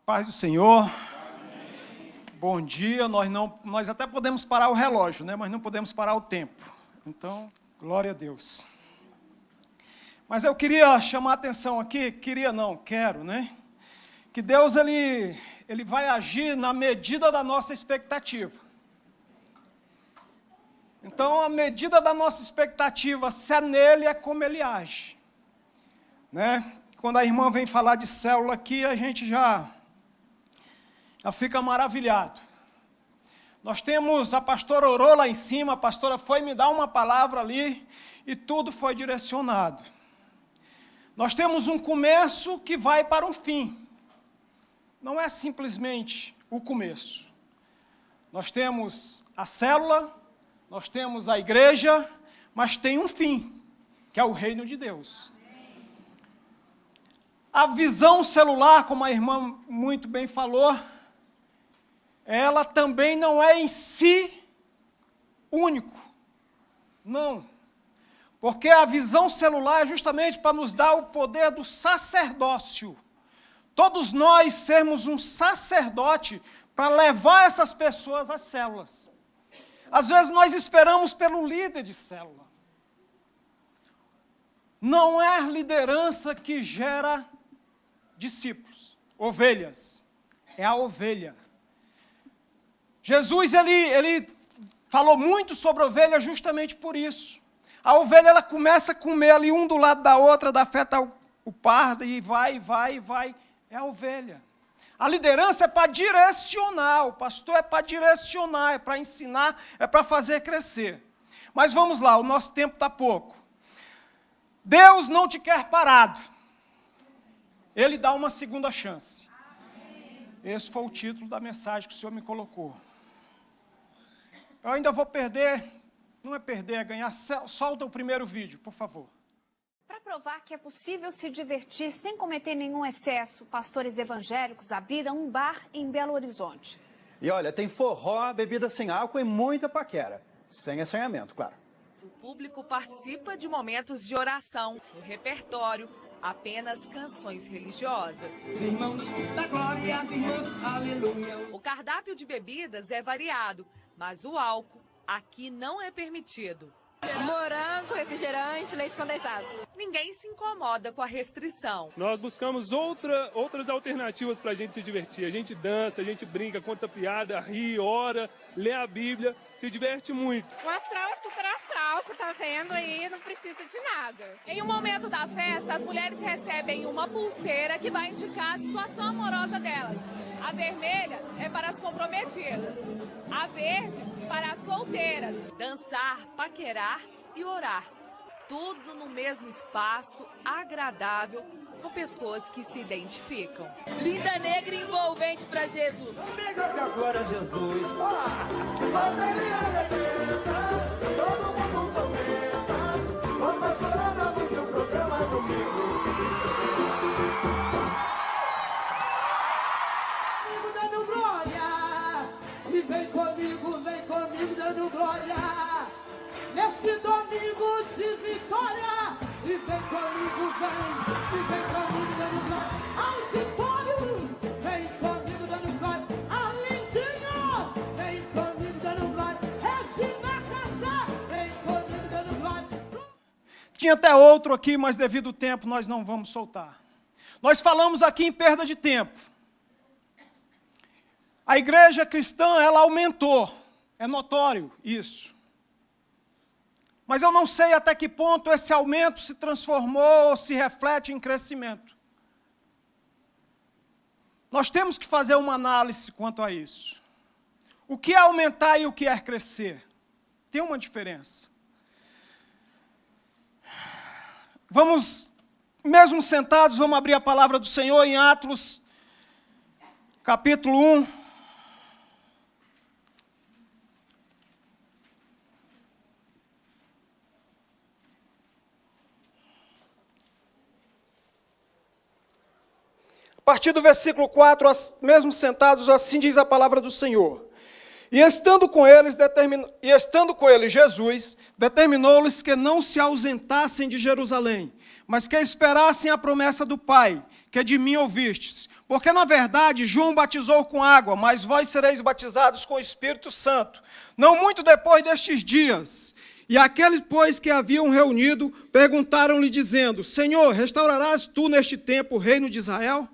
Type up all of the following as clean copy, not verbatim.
Paz do Senhor. Bom dia. Nós até podemos parar o relógio, né? Mas não podemos parar o tempo. Então, glória a Deus. Mas eu queria chamar a atenção aqui, quero, né? Que Deus, ele vai agir na medida da nossa expectativa. Então, a medida da nossa expectativa, se é nele, é como ele age. Né? Quando a irmã vem falar de célula aqui, a gente já fica maravilhado. Nós temos, a pastora orou lá em cima, a pastora foi me dar uma palavra ali, e tudo foi direcionado. Nós temos um começo que vai para um fim. Não é simplesmente o começo. Nós temos a célula, nós temos a igreja, mas tem um fim, que é o reino de Deus. A visão celular, como a irmã muito bem falou, ela também não é em si único. Não. Porque a visão celular é justamente para nos dar o poder do sacerdócio. Todos nós sermos um sacerdote para levar essas pessoas às células. Às vezes nós esperamos pelo líder de célula. Não é a liderança que gera discípulos, ovelhas. É a ovelha. Jesus, ele falou muito sobre a ovelha justamente por isso. A ovelha, ela começa a comer ali um do lado da outra, da feta o pardo, e vai. É a ovelha. A liderança é para direcionar, o pastor é para direcionar, é para ensinar, é para fazer crescer. Mas vamos lá, o nosso tempo está pouco. Deus não te quer parado. Ele dá uma segunda chance. Esse foi o título da mensagem que o Senhor me colocou. Eu ainda vou perder, não é perder, é ganhar. Solta o primeiro vídeo, por favor. Para provar que é possível se divertir sem cometer nenhum excesso, pastores evangélicos abriram um bar em Belo Horizonte. E olha, tem forró, bebida sem álcool e muita paquera. Sem assanhamento, claro. O público participa de momentos de oração. No repertório, apenas canções religiosas. Irmãos da glória, irmãos, aleluia. O cardápio de bebidas é variado, mas o álcool aqui não é permitido. Morango, refrigerante, leite condensado. Ninguém se incomoda com a restrição. Nós buscamos outras alternativas para a gente se divertir. A gente dança, a gente brinca, conta piada, ri, ora, lê a Bíblia, se diverte muito. O astral é super astral, você tá vendo aí, não precisa de nada. Em um momento da festa, as mulheres recebem uma pulseira que vai indicar a situação amorosa delas. A vermelha é para as comprometidas, a verde para as solteiras. Dançar, paquerar e orar. Tudo no mesmo espaço, agradável, com pessoas que se identificam. Linda, negra e envolvente para Jesus. Amiga de agora, Jesus. Todo mundo comenta. Vamos chorar no seu programa domingo. Dando glória. E vem comigo dando glória. Nesse domingo de vitória. E vem comigo dando glória. Auditório, vem comigo dando glória. Alindinho, vem comigo dando glória. Regina Cassa, vem comigo dando glória. Tinha até outro aqui, mas devido ao tempo nós não vamos soltar. Nós falamos aqui em perda de tempo. A igreja cristã, ela aumentou. É notório isso. Mas eu não sei até que ponto esse aumento se transformou ou se reflete em crescimento. Nós temos que fazer uma análise quanto a isso. O que é aumentar e o que é crescer? Tem uma diferença. Vamos, mesmo sentados, vamos abrir a palavra do Senhor em Atos, capítulo 1. A partir do versículo 4, mesmo sentados, assim diz a palavra do Senhor. E estando com eles, Jesus determinou-lhes que não se ausentassem de Jerusalém, mas que esperassem a promessa do Pai, que de mim ouvistes. Porque, na verdade, João batizou com água, mas vós sereis batizados com o Espírito Santo, não muito depois destes dias. E aqueles, pois, que haviam reunido, perguntaram-lhe, dizendo, Senhor, restaurarás tu neste tempo o reino de Israel?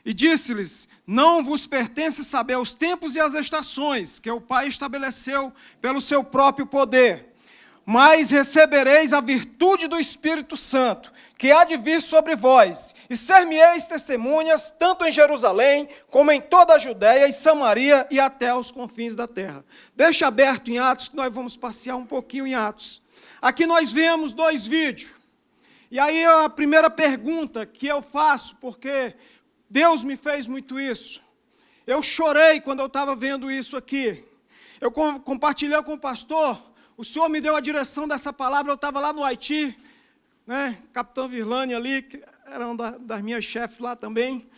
E disse-lhes, não vos pertence saber os tempos e as estações que o Pai estabeleceu pelo seu próprio poder. Mas recebereis a virtude do Espírito Santo, que há de vir sobre vós, e ser-me-eis testemunhas, tanto em Jerusalém, como em toda a Judéia e Samaria, e até os confins da terra. Deixa aberto em Atos, que nós vamos passear um pouquinho em Atos. Aqui nós vemos 2 vídeos. E aí a primeira pergunta que eu faço, porque Deus me fez muito isso. Eu chorei quando eu estava vendo isso aqui. Eu compartilhei com o pastor, o senhor me deu a direção dessa palavra, eu estava lá no Haiti, né, Capitão Virlane ali, que era uma das minhas chefes lá também,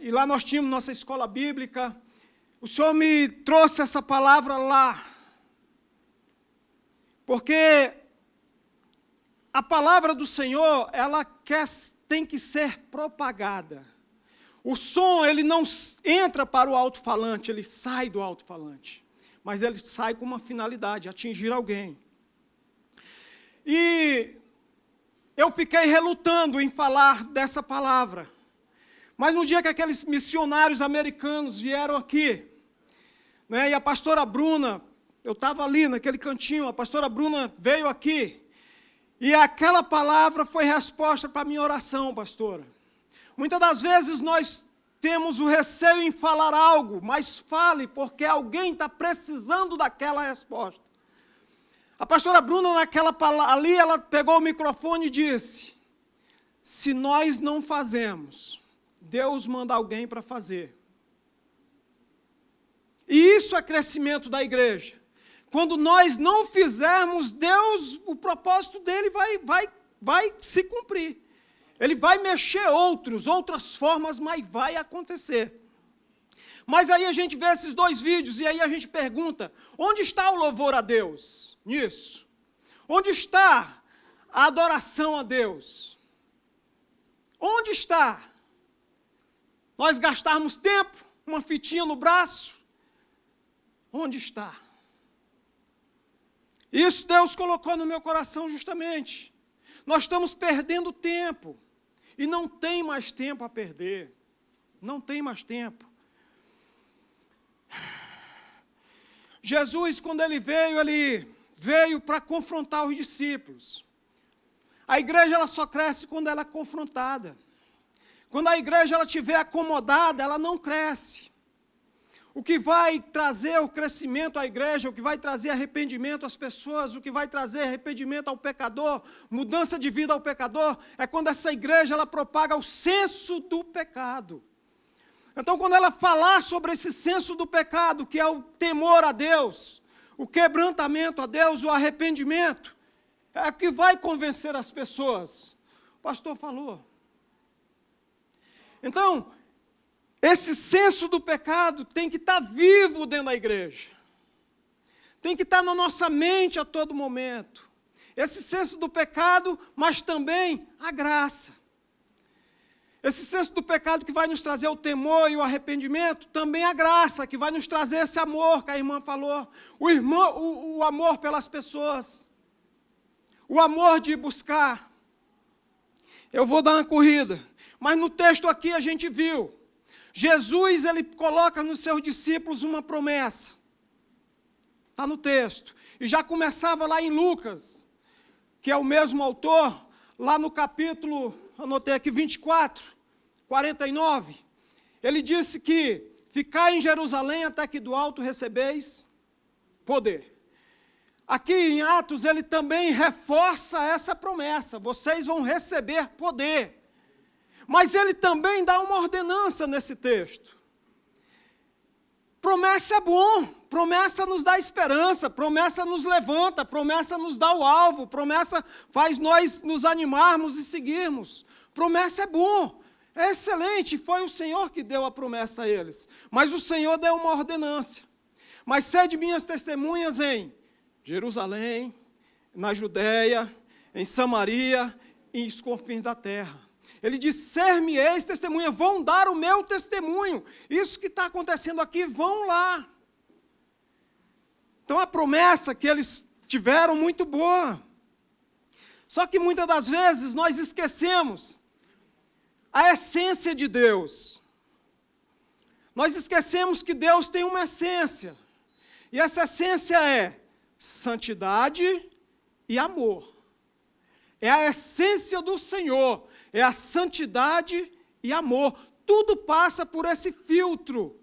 e lá nós tínhamos nossa escola bíblica. O senhor me trouxe essa palavra lá, porque a palavra do Senhor, ela tem que ser propagada. O som, ele não entra para o alto-falante, ele sai do alto-falante. Mas ele sai com uma finalidade, atingir alguém. E eu fiquei relutando em falar dessa palavra. Mas no dia que aqueles missionários americanos vieram aqui, né, e a pastora Bruna, eu estava ali naquele cantinho, a pastora Bruna veio aqui, e aquela palavra foi resposta para a minha oração, pastora. Muitas das vezes nós temos o receio em falar algo, mas fale, porque alguém está precisando daquela resposta. A pastora Bruna, ali, ela pegou o microfone e disse, se nós não fazemos, Deus manda alguém para fazer. E isso é crescimento da igreja. Quando nós não fizermos, Deus, o propósito dele vai se cumprir. Ele vai mexer outras formas, mas vai acontecer. Mas aí a gente vê esses 2 vídeos e aí a gente pergunta, onde está o louvor a Deus nisso? Onde está a adoração a Deus? Onde está? Nós gastarmos tempo, uma fitinha no braço? Onde está? Isso Deus colocou no meu coração justamente. Nós estamos perdendo tempo. E não tem mais tempo a perder. Não tem mais tempo. Jesus, quando ele veio para confrontar os discípulos. A igreja ela só cresce quando ela é confrontada. Quando a igreja ela estiver acomodada, ela não cresce. O que vai trazer o crescimento à igreja, o que vai trazer arrependimento às pessoas, o que vai trazer arrependimento ao pecador, mudança de vida ao pecador, é quando essa igreja ela propaga o senso do pecado. Então, quando ela falar sobre esse senso do pecado, que é o temor a Deus, o quebrantamento a Deus, o arrependimento, é o que vai convencer as pessoas. O pastor falou. Então, esse senso do pecado tem que estar vivo dentro da igreja. Tem que estar na nossa mente a todo momento. Esse senso do pecado, mas também a graça. Esse senso do pecado que vai nos trazer o temor e o arrependimento, também a graça, que vai nos trazer esse amor que a irmã falou. O amor pelas pessoas. O amor de buscar. Eu vou dar uma corrida. Mas no texto aqui a gente viu. Jesus, ele coloca nos seus discípulos uma promessa. Está no texto. E já começava lá em Lucas, que é o mesmo autor, lá no capítulo, anotei aqui, 24, 49. Ele disse que, ficai em Jerusalém até que do alto recebeis poder. Aqui em Atos, ele também reforça essa promessa. Vocês vão receber poder. Mas ele também dá uma ordenança nesse texto. Promessa é bom, promessa nos dá esperança, promessa nos levanta, promessa nos dá o alvo, promessa faz nós nos animarmos e seguirmos. Promessa é bom, é excelente, foi o Senhor que deu a promessa a eles. Mas o Senhor deu uma ordenança. Mas sede minhas testemunhas em Jerusalém, na Judéia, em Samaria e nos confins da terra. Ele diz, ser-me-eis testemunha, vão dar o meu testemunho. Isso que está acontecendo aqui, vão lá. Então a promessa que eles tiveram muito boa. Só que muitas das vezes nós esquecemos a essência de Deus. Nós esquecemos que Deus tem uma essência. E essa essência é santidade e amor. É a essência do Senhor, é a santidade e amor. Tudo passa por esse filtro.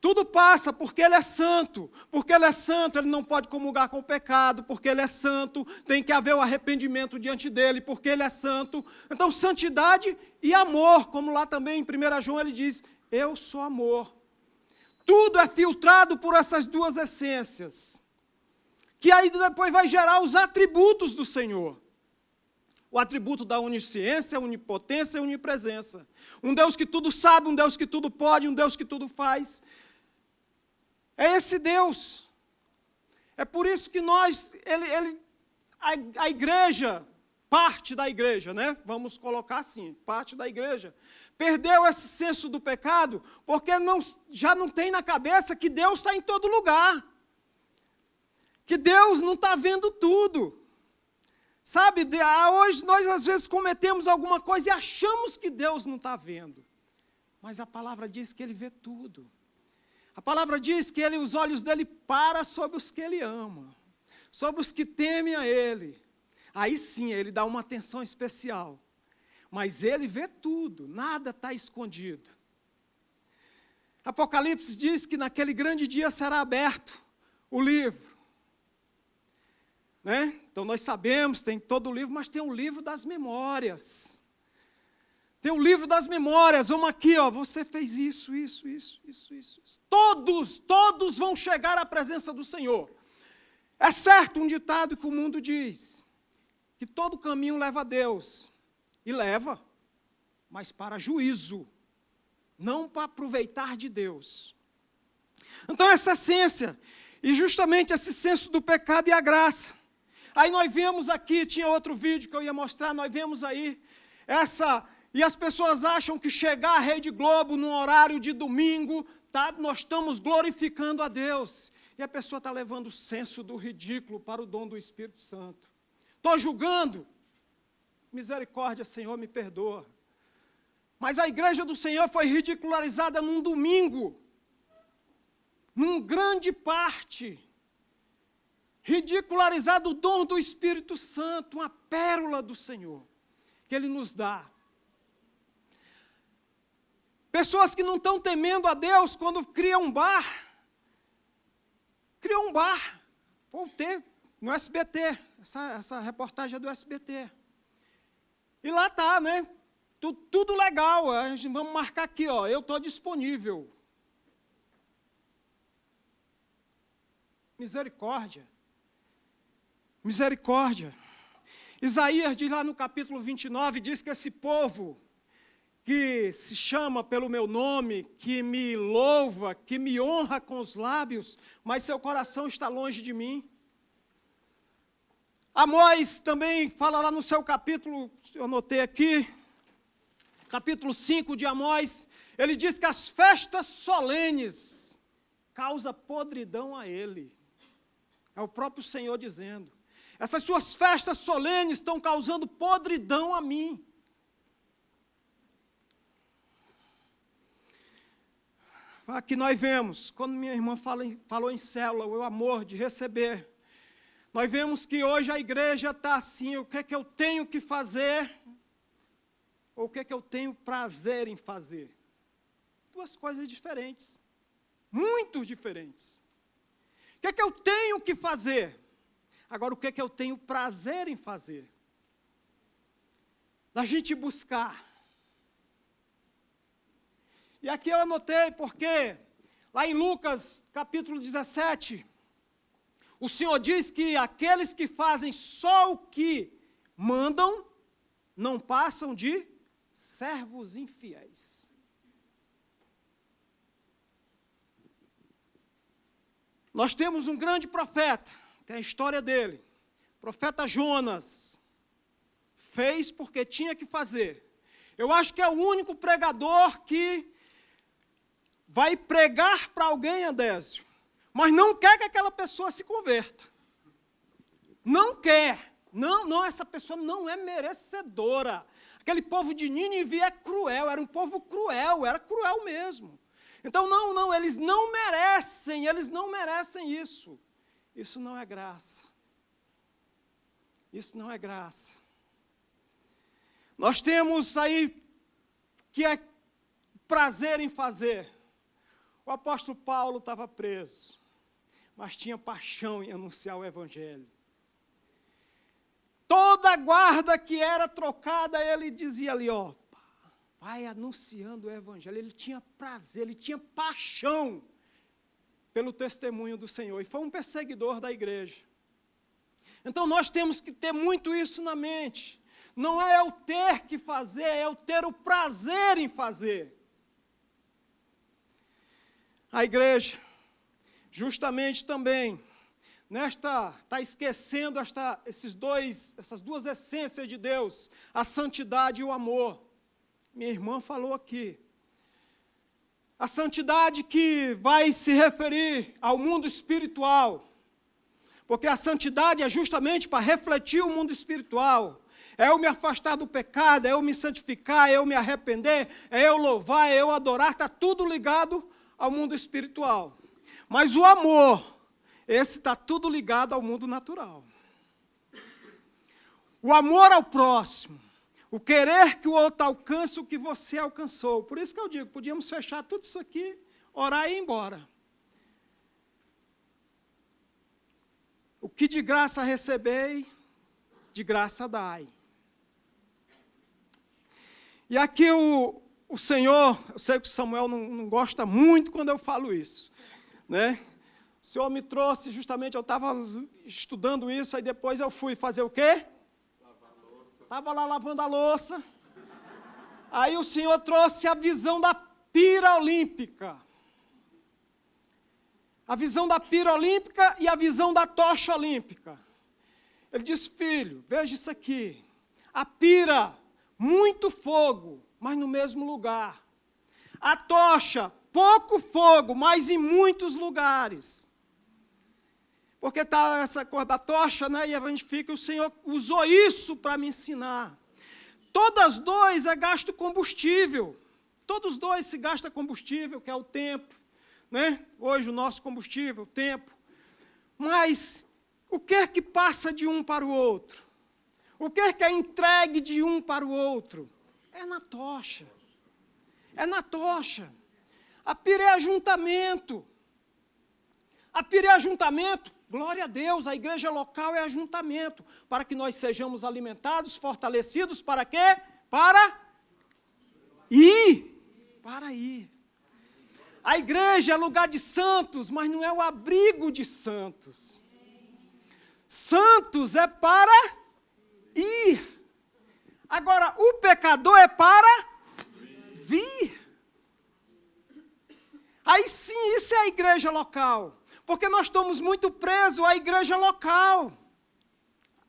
Tudo passa porque Ele é santo. Porque Ele é santo, Ele não pode comungar com o pecado. Porque Ele é santo, tem que haver o arrependimento diante dEle. Porque Ele é santo. Então, santidade e amor, como lá também em 1 João ele diz, eu sou amor. Tudo é filtrado por essas duas essências. Que aí depois vai gerar os atributos do Senhor. O atributo da onisciência, onipotência e onipresença. Um Deus que tudo sabe, um Deus que tudo pode, um Deus que tudo faz. É esse Deus. É por isso que a igreja, parte da igreja, né? Vamos colocar assim, parte da igreja, perdeu esse senso do pecado, porque já não tem na cabeça que Deus está em todo lugar. Que Deus não está vendo tudo. Sabe, hoje nós às vezes cometemos alguma coisa e achamos que Deus não está vendo. Mas a palavra diz que Ele vê tudo. A palavra diz que os olhos dEle param sobre os que Ele ama. Sobre os que temem a Ele. Aí sim, Ele dá uma atenção especial. Mas Ele vê tudo, nada está escondido. Apocalipse diz que naquele grande dia será aberto o livro. Né? Então nós sabemos, tem todo o livro, mas tem o livro das memórias. Tem o livro das memórias, vamos aqui, ó, você fez isso. Todos vão chegar à presença do Senhor. É certo um ditado que o mundo diz, que todo caminho leva a Deus. E leva, mas para juízo, não para aproveitar de Deus. Então essa essência, e justamente esse senso do pecado e a graça. Aí nós vemos aqui, tinha outro vídeo que eu ia mostrar, nós vemos aí, e as pessoas acham que chegar à Rede Globo no horário de domingo, nós estamos glorificando a Deus. E a pessoa está levando o senso do ridículo para o dom do Espírito Santo. Estou julgando. Misericórdia, Senhor, me perdoa. Mas a igreja do Senhor foi ridicularizada num domingo, num grande parte. Ridicularizado o dom do Espírito Santo, uma pérola do Senhor, que Ele nos dá. Pessoas que não estão temendo a Deus quando criam um bar. Criam um bar. Vou ter no SBT, essa reportagem é do SBT. E lá está, né? Tudo legal, vamos marcar aqui, ó, eu estou disponível. Misericórdia. Misericórdia. Isaías diz lá no capítulo 29, diz que esse povo que se chama pelo meu nome, que me louva, que me honra com os lábios, mas seu coração está longe de mim. Amós também fala lá no seu capítulo, eu anotei aqui, capítulo 5 de Amós, ele diz que as festas solenes causam podridão a ele. É o próprio Senhor dizendo. Essas suas festas solenes estão causando podridão a mim. Aqui nós vemos, quando minha irmã falou em célula, o amor de receber. Nós vemos que hoje a igreja está assim, o que é que eu tenho que fazer, ou o que é que eu tenho prazer em fazer. Duas coisas diferentes, muito diferentes. O que é que eu tenho que fazer? Agora, o que é que eu tenho prazer em fazer? Da gente buscar. E aqui eu anotei porque, lá em Lucas, capítulo 17, o Senhor diz que aqueles que fazem só o que mandam, não passam de servos infiéis. Nós temos um grande profeta, tem a história dele. O profeta Jonas fez porque tinha que fazer. Eu acho que é o único pregador que vai pregar para alguém, Adésio, mas não quer que aquela pessoa se converta. Não quer. Não, essa pessoa não é merecedora. Aquele povo de Nínive é cruel, era um povo cruel, era cruel mesmo. Então, não, eles não merecem isso. Isso não é graça. Isso não é graça. Nós temos aí que é prazer em fazer. O apóstolo Paulo estava preso, mas tinha paixão em anunciar o evangelho. Toda a guarda que era trocada, ele dizia ali, ó, vai anunciando o evangelho. Ele tinha prazer, ele tinha paixão pelo testemunho do Senhor. E foi um perseguidor da igreja. Então nós temos que ter muito isso na mente. Não é eu ter que fazer, é eu ter o prazer em fazer. A igreja, justamente também, está esquecendo essas duas essências de Deus, a santidade e o amor. Minha irmã falou aqui. A santidade que vai se referir ao mundo espiritual, porque a santidade é justamente para refletir o mundo espiritual. É eu me afastar do pecado, é eu me santificar, é eu me arrepender, é eu louvar, é eu adorar, está tudo ligado ao mundo espiritual. Mas o amor, esse está tudo ligado ao mundo natural. O amor ao próximo, o querer que o outro alcance o que você alcançou. Por isso que eu digo, podíamos fechar tudo isso aqui, orar e ir embora. O que de graça recebei, de graça dai. E aqui o Senhor, eu sei que o Samuel não gosta muito quando eu falo isso, né? O Senhor me trouxe justamente, eu estava estudando isso, aí depois eu fui fazer o quê? Lavar a louça. Estava lá lavando a louça. Aí o Senhor trouxe a visão da pira olímpica. A visão da pira olímpica e a visão da tocha olímpica. Ele disse, filho, veja isso aqui. A pira, muito fogo, mas no mesmo lugar. A tocha, pouco fogo, mas em muitos lugares. Porque está essa cor da tocha, né? E a gente fica, o Senhor usou isso para me ensinar. Todas dois é gasto combustível. Todos dois se gasta combustível, que é o tempo. Né? Hoje o nosso combustível, o tempo. Mas o que é que passa de um para o outro? O que é entregue de um para o outro? É na tocha. É na tocha. A pira é ajuntamento. A pira é ajuntamento, glória a Deus, a igreja local é ajuntamento, para que nós sejamos alimentados, fortalecidos, para quê? Para ir. Para ir. A igreja é lugar de santos, mas não é o abrigo de santos. Santos é para ir. Agora, o pecador é para vir. Aí sim, isso é a igreja local. Porque nós estamos muito presos à igreja local,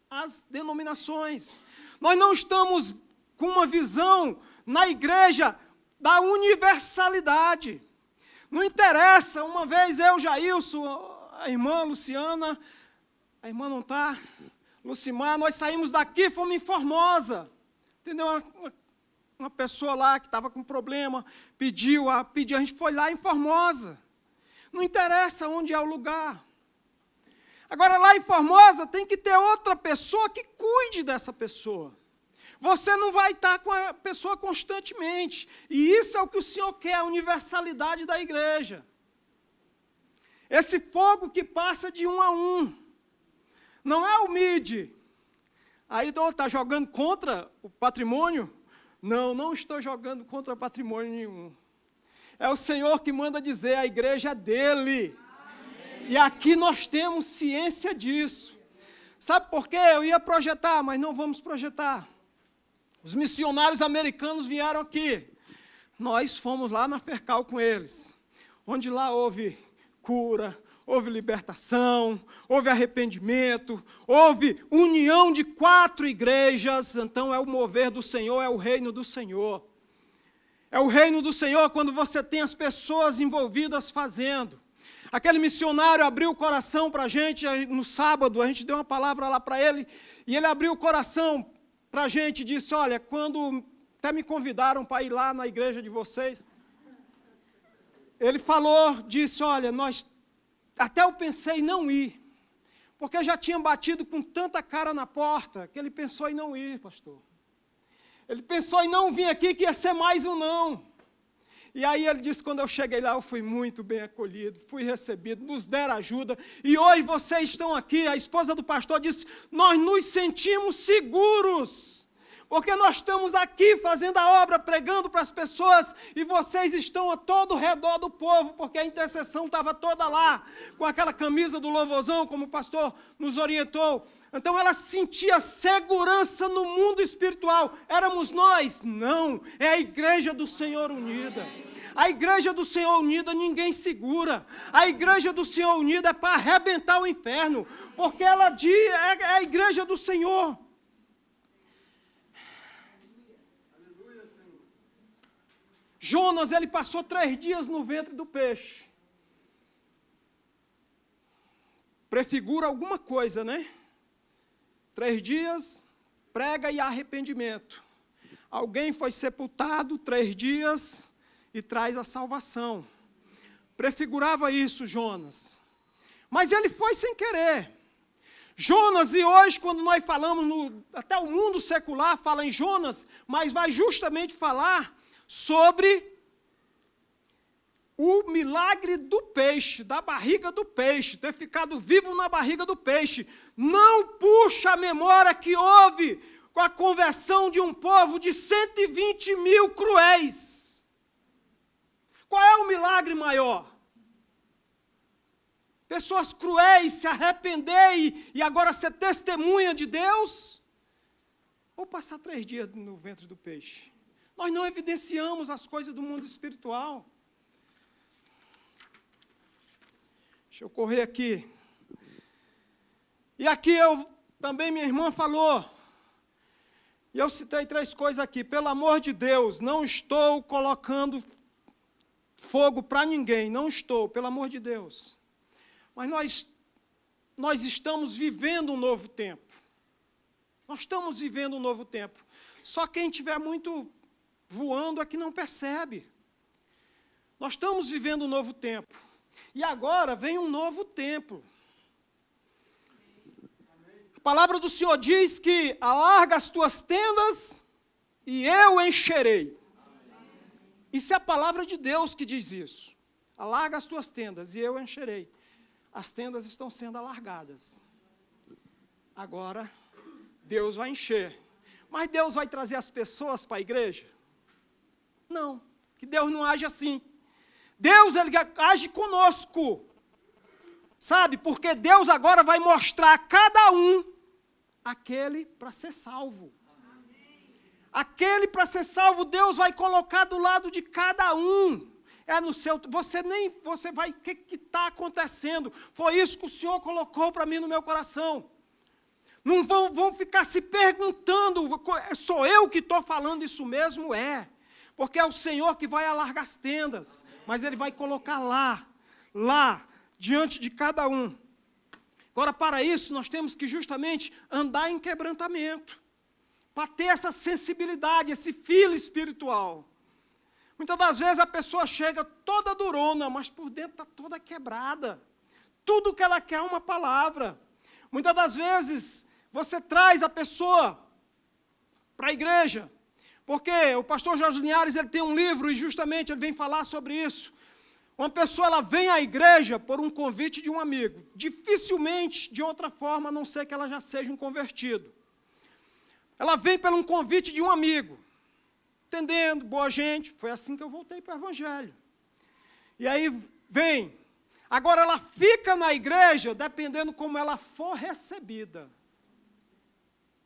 às denominações. Nós não estamos com uma visão na igreja da universalidade. Não interessa, uma vez eu, Jailson, a irmã Luciana, a irmã não está, Lucimar, nós saímos daqui, fomos em Formosa. Entendeu? Uma pessoa lá que estava com problema, pediu, a gente foi lá em Formosa. Não interessa onde é o lugar. Agora, lá em Formosa, tem que ter outra pessoa que cuide dessa pessoa. Você não vai estar com a pessoa constantemente. E isso é o que o Senhor quer, a universalidade da igreja. Esse fogo que passa de um a um. Não é o MID. Aí está jogando contra o patrimônio? Não, não estou jogando contra patrimônio nenhum. É o Senhor que manda dizer, a igreja é dele. Amém. E aqui nós temos ciência disso. Sabe por quê? Eu ia projetar, mas não vamos projetar. Os missionários americanos vieram aqui. Nós fomos lá na Fercal com eles. Onde lá houve cura, houve libertação, houve arrependimento, houve união de 4 igrejas. Então é o mover do Senhor, é o reino do Senhor. É o reino do Senhor quando você tem as pessoas envolvidas fazendo. Aquele missionário abriu o coração para a gente no sábado, a gente deu uma palavra lá para ele, e ele abriu o coração para a gente e disse, olha, quando até me convidaram para ir lá na igreja de vocês, ele falou, disse, olha, até eu pensei em não ir, porque já tinha batido com tanta cara na porta, que ele pensou em não ir, pastor. Ele pensou em não vir aqui, que ia ser mais um não. E aí ele disse, quando eu cheguei lá, eu fui muito bem acolhido, fui recebido, nos deram ajuda, e hoje vocês estão aqui, a esposa do pastor disse, nós nos sentimos seguros, porque nós estamos aqui fazendo a obra, pregando para as pessoas, e vocês estão a todo o redor do povo, porque a intercessão estava toda lá, com aquela camisa do louvorzão, como o pastor nos orientou. Então ela sentia segurança no mundo espiritual. Éramos nós? Não, é a igreja do Senhor unida. A igreja do Senhor unida ninguém segura. A igreja do Senhor unida é para arrebentar o inferno, porque ela é a igreja do Senhor. Jonas, ele passou 3 dias no ventre do peixe. Prefigura alguma coisa, né? 3 dias, prega e arrependimento. Alguém foi sepultado 3 dias e traz a salvação. Prefigurava isso, Jonas. Mas ele foi sem querer. Jonas, e hoje, quando nós falamos, até o mundo secular fala em Jonas, mas vai justamente falar sobre o milagre do peixe, da barriga do peixe, ter ficado vivo na barriga do peixe. Não puxa a memória que houve com a conversão de um povo de 120 mil cruéis. Qual é o milagre maior? Pessoas cruéis se arrepender e agora ser testemunha de Deus? Ou passar 3 dias no ventre do peixe? Nós não evidenciamos as coisas do mundo espiritual. Deixa eu correr aqui. E aqui também minha irmã falou, e eu citei 3 coisas aqui. Pelo amor de Deus, não estou colocando fogo para ninguém, não estou, pelo amor de Deus. Mas nós estamos vivendo um novo tempo. Nós estamos vivendo um novo tempo. Só quem estiver muito voando é que não percebe. Nós estamos vivendo um novo tempo. E agora vem um novo tempo. A palavra do Senhor diz que alarga as tuas tendas e eu encherei. Isso é a palavra de Deus que diz isso. Alarga as tuas tendas e eu encherei. As tendas estão sendo alargadas. Agora, Deus vai encher. Mas Deus vai trazer as pessoas para a igreja? Não, que Deus não age assim. Deus, ele age conosco. Sabe, porque Deus agora vai mostrar a cada um aquele para ser salvo. Aquele para ser salvo, Deus vai colocar do lado de cada um. É no seu, você vai, o que está acontecendo? Foi isso que o Senhor colocou para mim no meu coração. Não vão ficar se perguntando, sou eu que estou falando isso mesmo? É. Porque é o Senhor que vai alargar as tendas, mas Ele vai colocar lá, diante de cada um. Agora, para isso, nós temos que justamente andar em quebrantamento, para ter essa sensibilidade, esse filo espiritual. Muitas das vezes a pessoa chega toda durona, mas por dentro está toda quebrada. Tudo que ela quer é uma palavra. Muitas das vezes você traz a pessoa para a igreja, porque o pastor Jorge Linhares ele tem um livro e justamente ele vem falar sobre isso. Uma pessoa ela vem à igreja por um convite de um amigo. Dificilmente, de outra forma, a não ser que ela já seja um convertido. Ela vem por um convite de um amigo. Entendendo, boa gente, foi assim que eu voltei para o Evangelho. E aí vem. Agora ela fica na igreja, dependendo como ela for recebida.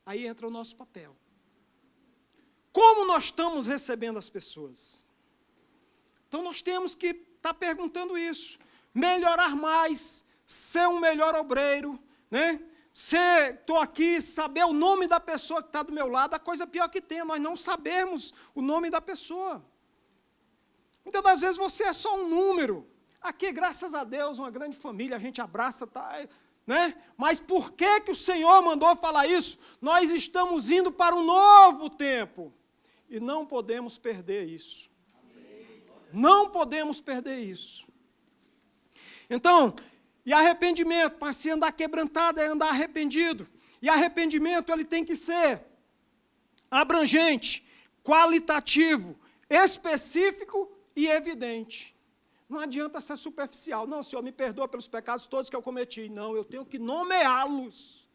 Aí entra o nosso papel. Como nós estamos recebendo as pessoas? Então nós temos que estar perguntando isso. Melhorar mais, ser um melhor obreiro, né? Estou aqui, saber o nome da pessoa que está do meu lado, a coisa pior que tem, nós não sabemos o nome da pessoa. Muitas das vezes você é só um número. Aqui, graças a Deus, uma grande família, a gente abraça, tá, né? Mas por que o Senhor mandou falar isso? Nós estamos indo para um novo tempo. E não podemos perder isso. Não podemos perder isso. Então, e arrependimento, para se andar quebrantado é andar arrependido. E arrependimento ele tem que ser abrangente, qualitativo, específico e evidente. Não adianta ser superficial. Não, Senhor, me perdoa pelos pecados todos que eu cometi. Não, eu tenho que nomeá-los.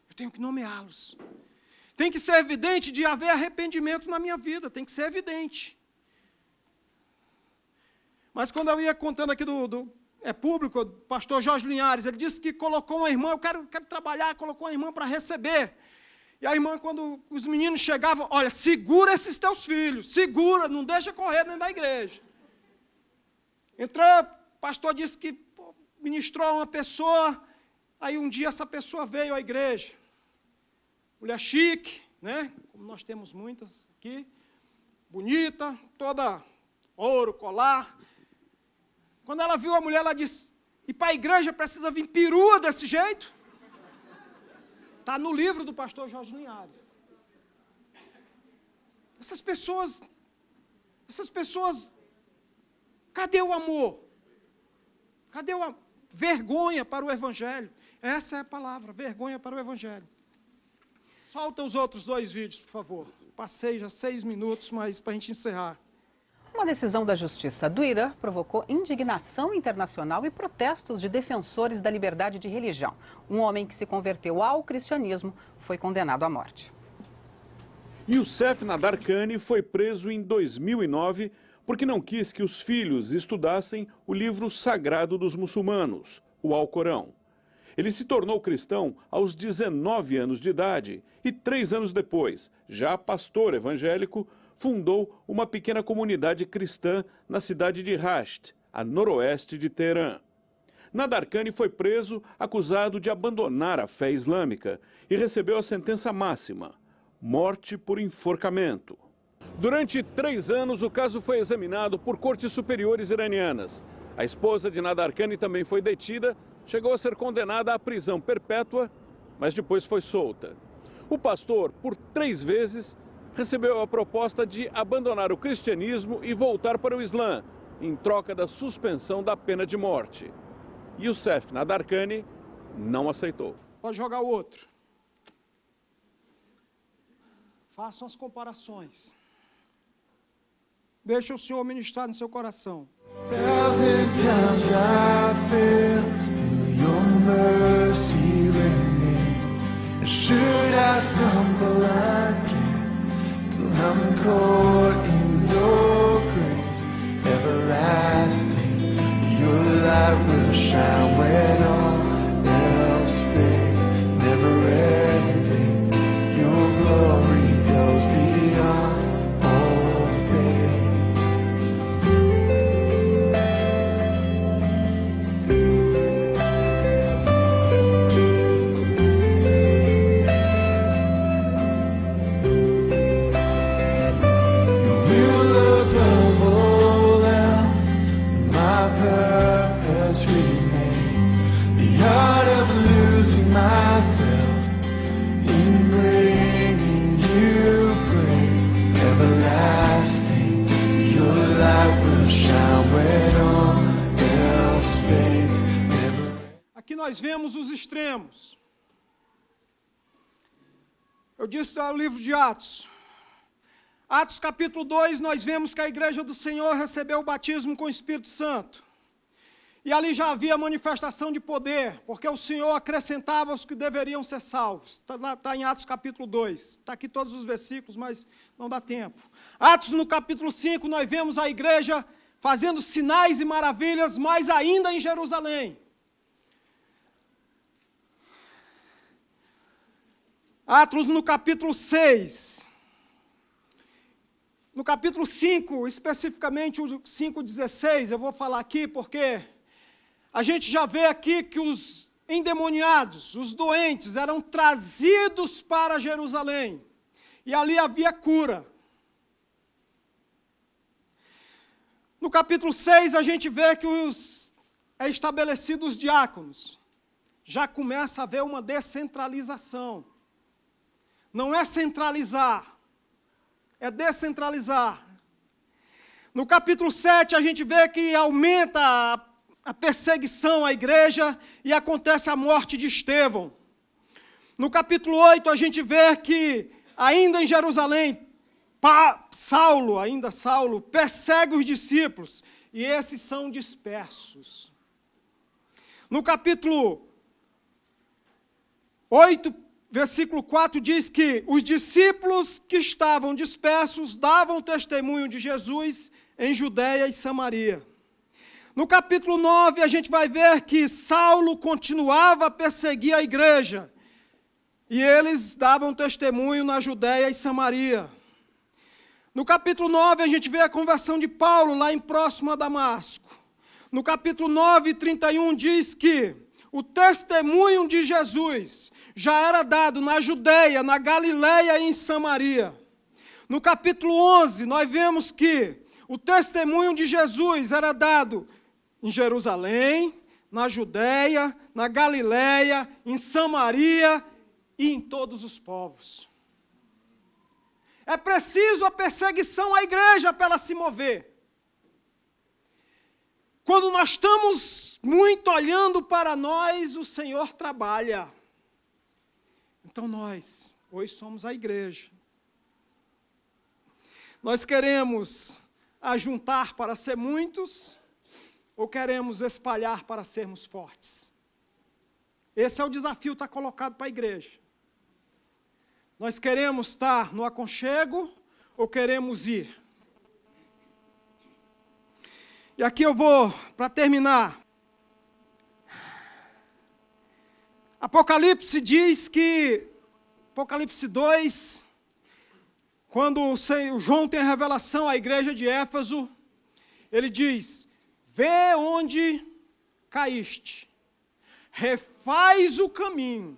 Eu tenho que nomeá-los. Tem que ser evidente de haver arrependimento na minha vida. Tem que ser evidente. Mas quando eu ia contando aqui público, o pastor Jorge Linhares, ele disse que colocou uma irmã, eu quero trabalhar, colocou uma irmã para receber. E a irmã, quando os meninos chegavam, olha, segura esses teus filhos, segura, não deixa correr dentro da igreja. Entrou, o pastor disse que ministrou a uma pessoa, aí um dia essa pessoa veio à igreja. Mulher chique, né? Como nós temos muitas aqui, bonita, toda ouro, colar. Quando ela viu a mulher, ela disse, e para a igreja precisa vir perua desse jeito? Está no livro do pastor Jorge Linhares. Essas pessoas, cadê o amor? Cadê a vergonha para o evangelho? Essa é a palavra, vergonha para o evangelho. Solta os outros 2 vídeos, por favor. Passei já 6 minutos, mas para a gente encerrar. Uma decisão da Justiça do Irã provocou indignação internacional e protestos de defensores da liberdade de religião. Um homem que se converteu ao cristianismo foi condenado à morte. Youssef Nadarkhani foi preso em 2009 porque não quis que os filhos estudassem o livro sagrado dos muçulmanos, o Alcorão. Ele se tornou cristão aos 19 anos de idade e 3 anos depois, já pastor evangélico, fundou uma pequena comunidade cristã na cidade de Rasht, a noroeste de Teherã. Nadarkhani foi preso acusado de abandonar a fé islâmica e recebeu a sentença máxima, morte por enforcamento. Durante 3 anos, o caso foi examinado por cortes superiores iranianas. A esposa de Nadarkhani também foi detida, chegou a ser condenada à prisão perpétua, mas depois foi solta. O pastor, por 3 vezes, recebeu a proposta de abandonar o cristianismo e voltar para o Islã, em troca da suspensão da pena de morte. Youssef Nadarkhani não aceitou. Pode jogar o outro. Façam as comparações. Deixa o Senhor ministrar no seu coração. I'm caught in your grace, everlasting. Your light will shine when all else fades, never ending. Your glory goes beyond all Aqui nós vemos os extremos. Eu disse ao livro de Atos. Atos capítulo 2, nós vemos que a igreja do Senhor recebeu o batismo com o Espírito Santo. E ali já havia manifestação de poder, porque o Senhor acrescentava os que deveriam ser salvos. Está em Atos capítulo 2. Está aqui todos os versículos, mas não dá tempo. Atos no capítulo 5, nós vemos a igreja fazendo sinais e maravilhas, mais ainda em Jerusalém. Atos no capítulo 6. No capítulo 5, especificamente o 5:16, eu vou falar aqui porque a gente já vê aqui que os endemoniados, os doentes, eram trazidos para Jerusalém. E ali havia cura. No capítulo 6, a gente vê que é estabelecido os diáconos. Já começa a haver uma descentralização. Não é centralizar, é descentralizar. No capítulo 7, a gente vê que aumenta a perseguição à igreja e acontece a morte de Estevão. No capítulo 8, a gente vê que, ainda em Jerusalém, Saulo persegue os discípulos, e esses são dispersos. No capítulo 8, versículo 4, diz que os discípulos que estavam dispersos davam testemunho de Jesus em Judeia e Samaria. No capítulo 9, a gente vai ver que Saulo continuava a perseguir a igreja, e eles davam testemunho na Judeia e Samaria. No capítulo 9, a gente vê a conversão de Paulo, lá em próximo a Damasco. No capítulo 9, 31, diz que o testemunho de Jesus já era dado na Judeia, na Galileia e em Samaria. No capítulo 11, nós vemos que o testemunho de Jesus era dado em Jerusalém, na Judeia, na Galileia, em Samaria e em todos os povos. É preciso a perseguição à igreja para ela se mover. Quando nós estamos muito olhando para nós, o Senhor trabalha. Então nós, hoje somos a igreja. Nós queremos ajuntar para ser muitos, ou queremos espalhar para sermos fortes? Esse é o desafio que está colocado para a igreja. Nós queremos estar no aconchego ou queremos ir? E aqui eu vou, para terminar. Apocalipse diz que, Apocalipse 2, quando o João tem a revelação à igreja de Éfeso, ele diz: vê onde caíste, refaz o caminho,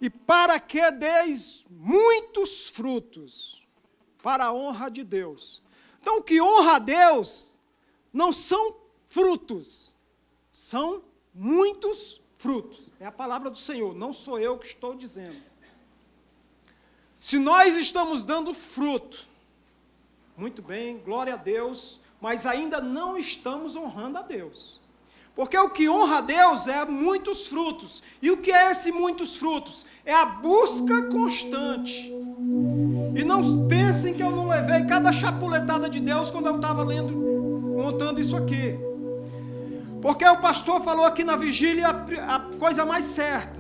e para que deis muitos frutos, para a honra de Deus. Então, o que honra a Deus não são frutos, são muitos frutos. É a palavra do Senhor, não sou eu que estou dizendo. Se nós estamos dando fruto, muito bem, glória a Deus, mas ainda não estamos honrando a Deus. Porque o que honra a Deus é muitos frutos. E o que é esse muitos frutos? É a busca constante. E não pensem que eu não levei cada chapuletada de Deus quando eu estava montando isso aqui. Porque o pastor falou aqui na vigília a coisa mais certa.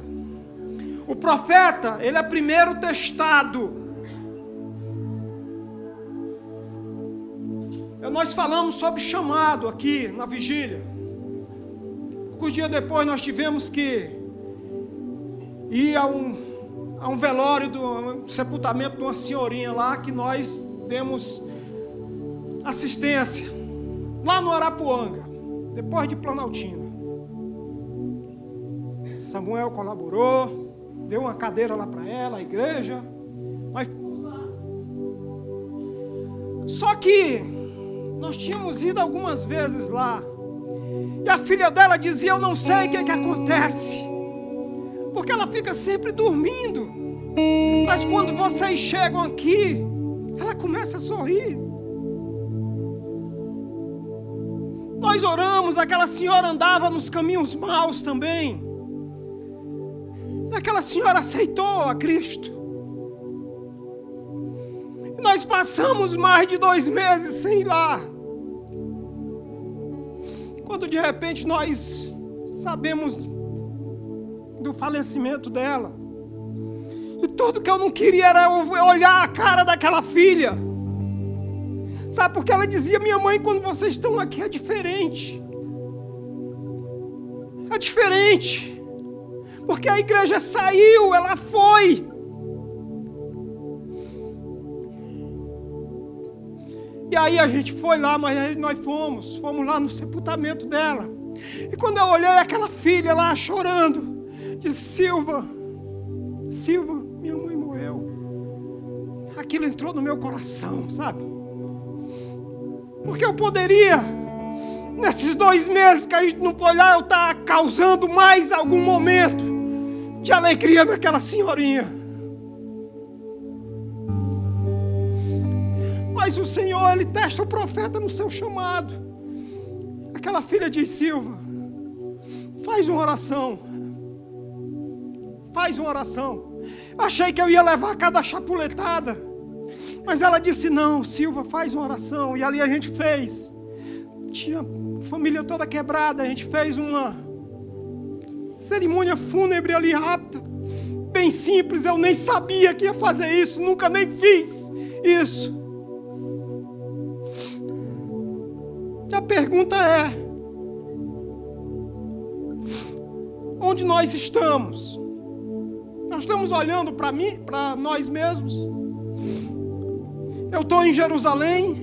O profeta, ele é primeiro testado. Nós falamos sobre chamado aqui na vigília. Poucos dias depois nós tivemos que ir a um velório, um sepultamento de uma senhorinha lá, que nós demos assistência, lá no Arapuanga, depois de Planaltina. Samuel colaborou, deu uma cadeira lá para ela, a igreja, nós fomos lá. Só que nós tínhamos ido algumas vezes lá, e a filha dela dizia: eu não sei o que acontece, porque ela fica sempre dormindo, mas quando vocês chegam aqui, ela começa a sorrir. Nós oramos, aquela senhora andava nos caminhos maus também, e aquela senhora aceitou a Cristo. E nós passamos mais de 2 meses sem ir lá, quando de repente nós sabemos do falecimento dela. E tudo que eu não queria era olhar a cara daquela filha. Sabe, porque ela dizia: minha mãe, quando vocês estão aqui é diferente. É diferente. Porque a igreja saiu, ela foi. E aí a gente foi lá, mas aí nós fomos lá no sepultamento dela. E quando eu olhei aquela filha lá chorando, disse: Silva, minha mãe morreu. Aquilo entrou no meu coração, sabe? Porque eu poderia, nesses 2 meses que a gente não foi lá, eu estar causando mais algum momento de alegria naquela senhorinha. Mas o Senhor, Ele testa o profeta no seu chamado. Aquela filha diz: Silva, faz uma oração. Faz uma oração. Achei que eu ia levar cada chapuletada. Mas ela disse: não, Silva, faz uma oração. E ali a gente fez. Tinha a família toda quebrada. A gente fez uma cerimônia fúnebre ali rápida. Bem simples, eu nem sabia que ia fazer isso. Nunca nem fiz isso. E a pergunta é: onde nós estamos? Nós estamos olhando para mim, para nós mesmos? Eu estou em Jerusalém.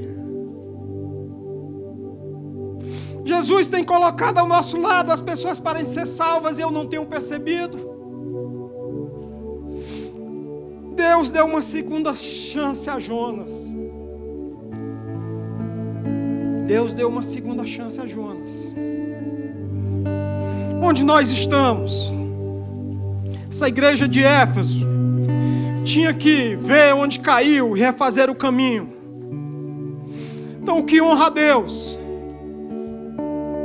Jesus tem colocado ao nosso lado as pessoas para ser salvas e eu não tenho percebido. Deus deu uma segunda chance a Jonas. Deus deu uma segunda chance a Jonas. Onde nós estamos? Essa igreja de Éfeso tinha que ver onde caiu e refazer o caminho. Então o que honra a Deus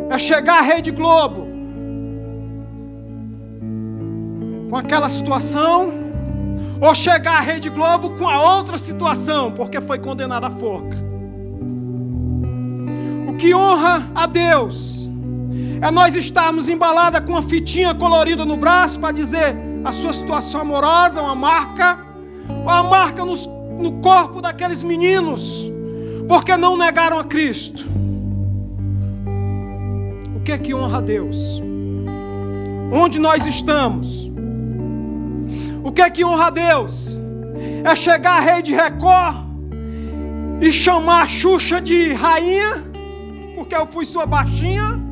é chegar à Rede Globo com aquela situação, ou chegar à Rede Globo com a outra situação, porque foi condenado à forca. O que honra a Deus é nós estarmos embaladas com uma fitinha colorida no braço para dizer a sua situação amorosa, uma marca, ou a marca no corpo daqueles meninos, porque não negaram a Cristo. O que é que honra a Deus? Onde nós estamos? O que é que honra a Deus? É chegar à Rede Record e chamar a Xuxa de rainha, porque eu fui sua baixinha?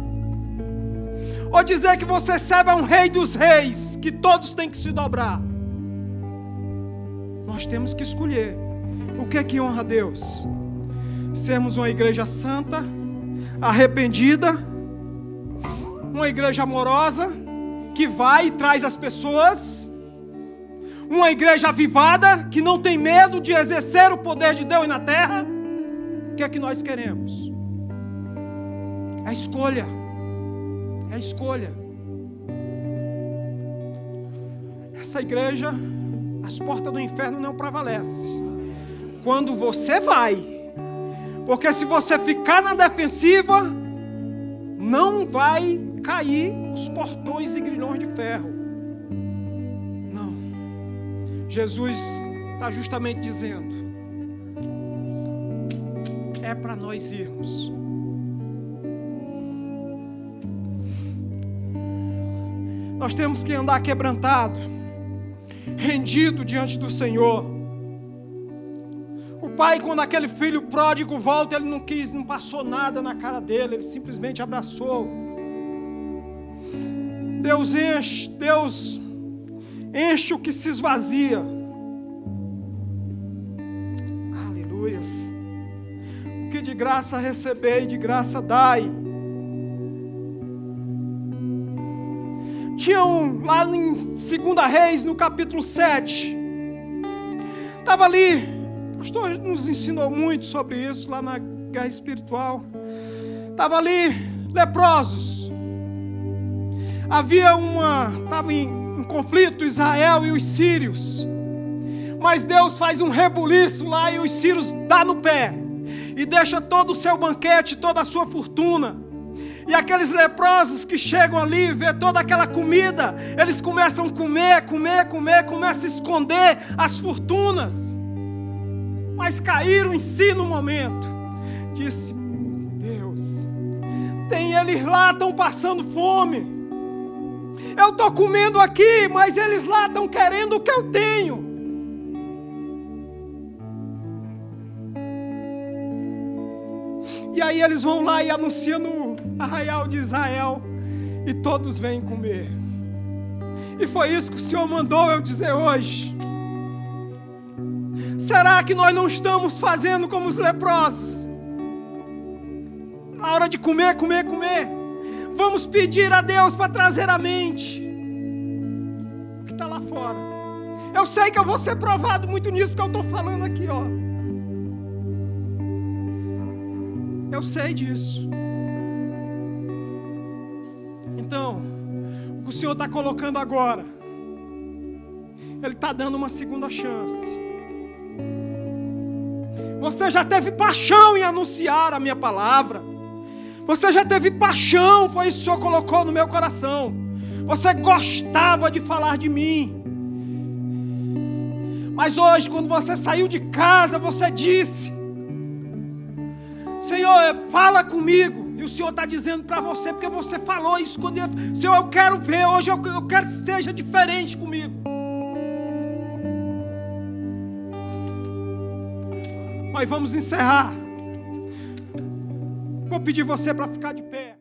Ou dizer que você serve a um rei dos reis, que todos têm que se dobrar? Nós temos que escolher. O que é que honra a Deus? Sermos uma igreja santa, arrependida, uma igreja amorosa, que vai e traz as pessoas, uma igreja avivada, que não tem medo de exercer o poder de Deus na terra. O que é que nós queremos? É escolha. É escolha. Essa igreja, as portas do inferno não prevalecem quando você vai. Porque se você ficar na defensiva, não vai cair os portões e grilhões de ferro. Não. Jesus está justamente dizendo: é para nós irmos. Nós temos que andar quebrantado, rendido diante do Senhor. O pai, quando aquele filho pródigo volta, ele não quis, não passou nada na cara dele, ele simplesmente abraçou. Deus enche o que se esvazia. Aleluias. O que de graça recebei, de graça dai. Tinha lá em 2 Reis, no capítulo 7, estava ali, o pastor nos ensinou muito sobre isso, lá na guerra espiritual, estava ali, leprosos, estava em conflito Israel e os sírios, mas Deus faz um rebuliço lá e os sírios dão no pé, e deixa todo o seu banquete, toda a sua fortuna. E aqueles leprosos que chegam ali, vê toda aquela comida, eles começam a comer, começam a esconder as fortunas. Mas caíram em si no momento. Disse: Deus, tem eles lá, estão passando fome. Eu estou comendo aqui, mas eles lá estão querendo o que eu tenho. E aí eles vão lá e anunciam no arraial de Israel. E todos vêm comer. E foi isso que o Senhor mandou eu dizer hoje. Será que nós não estamos fazendo como os leprosos? Na hora de comer, comer, comer. Vamos pedir a Deus para trazer à mente o que está lá fora. Eu sei que eu vou ser provado muito nisso, porque eu estou falando aqui, ó. Eu sei disso. Então, o que o Senhor está colocando agora, Ele está dando uma segunda chance. Você já teve paixão em anunciar a minha palavra. Você já teve paixão, foi isso que o Senhor colocou no meu coração. Você gostava de falar de mim. Mas hoje, quando você saiu de casa, você disse: Senhor, fala comigo. E o Senhor está dizendo para você, porque você falou isso quando ele... Senhor, eu quero ver, hoje eu quero que seja diferente comigo. Mas vamos encerrar. Vou pedir você para ficar de pé.